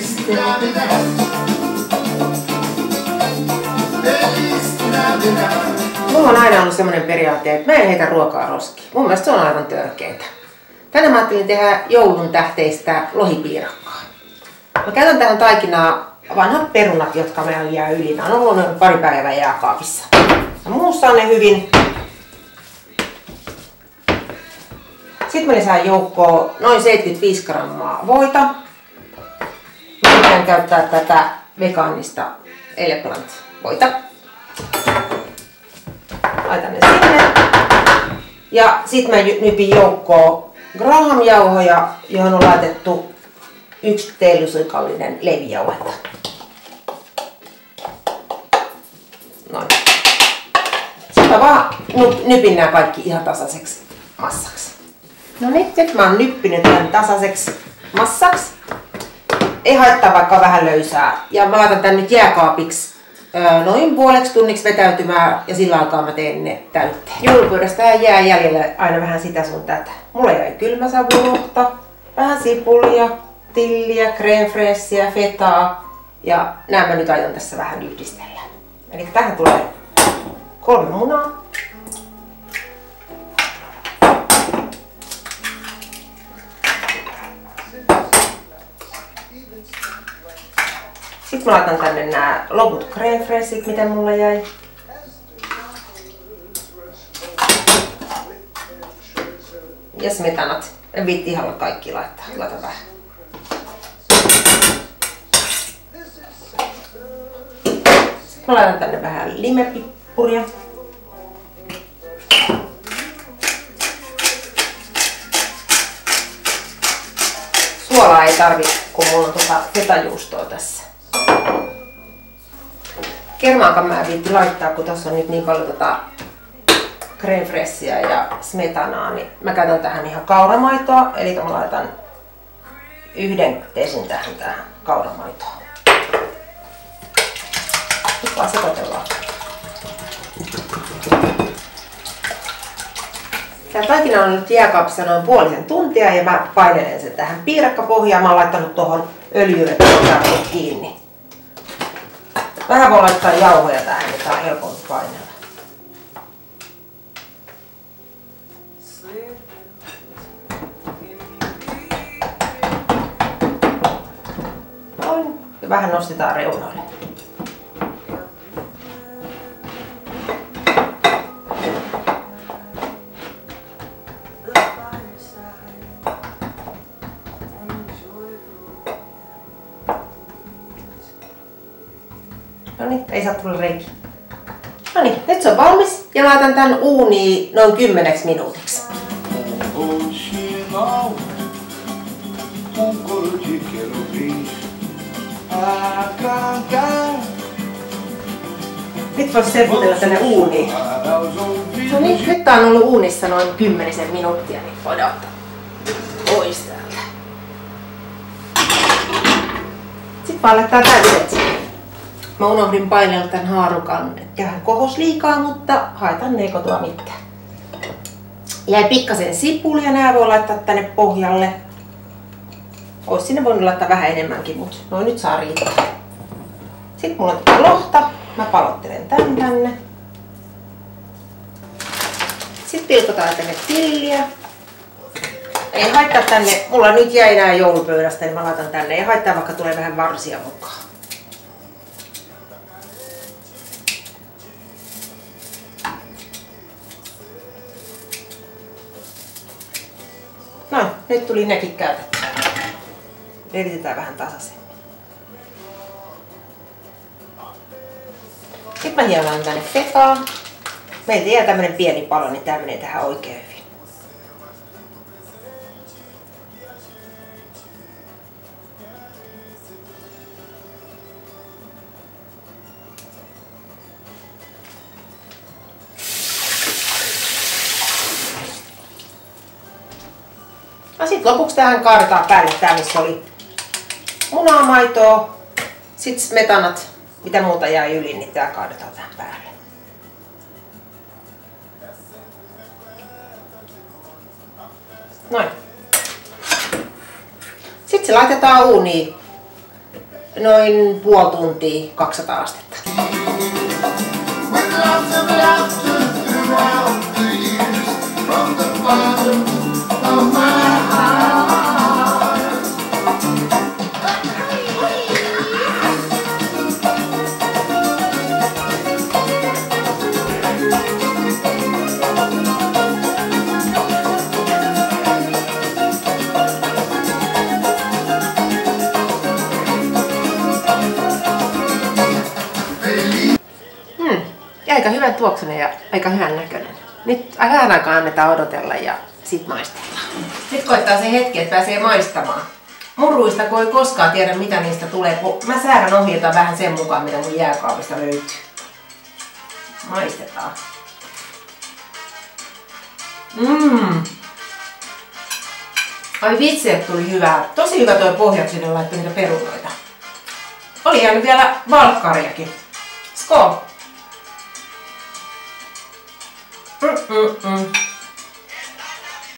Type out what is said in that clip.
Feliz Navidad. Feliz Navidad. Mulla on aina ollut semmonen periaate, että mä en heitä ruokaa roskiin. Mun mielestä se on aivan törkeetä. Tänään mä ajattelin tehdä joulun tähteistä lohipiirakkaa. Mä käytän tähän taikinaa vanhat perunat, jotka meillä jää yli. Nämä on ollut pari päivää jääkaapissa. Ja muussa on ne hyvin. Sitten mä lisään joukkoon noin 75 grammaa voita. Mä tykkään käyttää tätä vegaanista Eleplant-voita. Laitan ne sinne. Ja sitten mä nypin joukkoon Graham-jauhoja, johon on laitettu 1 teelusikallinen leivijauhetta. Noin. Sitten mä vaan nypin nämä kaikki ihan tasaiseksi massaksi. No niin, nyt mä oon nyppinyt tämän tasaiseksi massaksi. Ei haittaa vaikka vähän löysää. Ja mä laitan tän nyt jääkaapiksi noin puoleksi tunniksi vetäytymään ja sillä aikaa mä teen ne täytteen. Joulupöydästä jää jäljelle aina vähän sitä sun tätä. Mulla jäi kylmäsavulohta, vähän sipulia, tilliä, crème fraîchea, fetaa ja nämä mä nyt aion tässä vähän yhdistellä. Eli tähän tulee 3 munaa. Sitten mä laitan tänne nämä loput crème fraîchit, mitä mulla jäi. Ja smetanat. En viitti ihan kaikki laittaa. Laitan vähän. Sitten mä laitan tänne vähän limepippuria. Suolaa ei tarvi, kun mulla on fetajuustoa tässä. Kermaakaan mä en viitti laittaa, kun tässä on nyt niin paljon crème fraîchea ja smetanaa, niin mä käytän tähän ihan kauramaitoa. Eli mä laitan 1 tesin tähän kauramaitoon. Nyt vaan sekoitellaan. Tää taikina on nyt jääkaapissa noin puolisen tuntia ja mä painelen sen tähän piirakkapohjaan. Mä oon laittanut tuohon öljyyn, että on saanut kiinni. Vähän voi laittaa jauhoja tähän, niin tää on helpompi painella. Noin. Ja vähän nostetaan reunoille. Noniin, ei saa tulla reikiä. Noniin, nyt se on valmis ja laitan tän uuniin noin 10 minuutiksi. Nyt voisi servutella tänne uuniin. Noniin, nyt tää on ollut uunissa noin 10 minuuttia, niin voidaan ottaa pois täältä. Sitten vaan laittaa täydet siihen. Mä unohdin painella tän haarukan, että hän kohos liikaa, mutta haetaan ne kotoa mitään. Jäi pikkasen sipulia, nää voi laittaa tänne pohjalle. Ois sinne voinut laittaa vähän enemmänkin, mutta noin nyt saa riittää. Sitten mulla on tätä lohta, mä palottelen tän tänne. Sitten pilkotaan tänne tilliä. Ei haittaa tänne, mulla nyt jäi nää joulupöydästä, niin mä laitan tänne. Ei haittaa, vaikka tulee vähän varsia mukaan. Noin, nyt tuli nekin käytetty. Levitetään vähän tasaisemmin. Sitten mä hieman tänne fetaa. Meiltä jää tämmönen pieni palo, niin tää menee tähän oikein hyvin. Ja sitten lopuksi tähän kaadetaan päälle tää, missä oli munaa, maitoa, sitten smetanat, mitä muuta jäi yli, niin tää kaadetaan tähän päälle. Noin. Sitten se laitetaan uuniin noin puoli tuntia 200 astetta. With lots of laughter throughout the years, from the bottom of my heart. Aika hyvän tuoksunen ja aika hyvän näköinen. Nyt vähän aikaa annetaan odotella ja sit maistellaan. Nyt koittaa se hetki, että pääsee maistamaan. Muruista kun ei koskaan tiedä mitä niistä tulee, kun mä säädän ohjeita vähän sen mukaan mitä mun jääkaapista löytyy. Maistetaan. Ai vitsi, että tuli hyvää. Tosi hyvä toi pohjaksi, sinne laittoi niitä perunoita. Oli jäänyt vielä valkkariakin. Skål!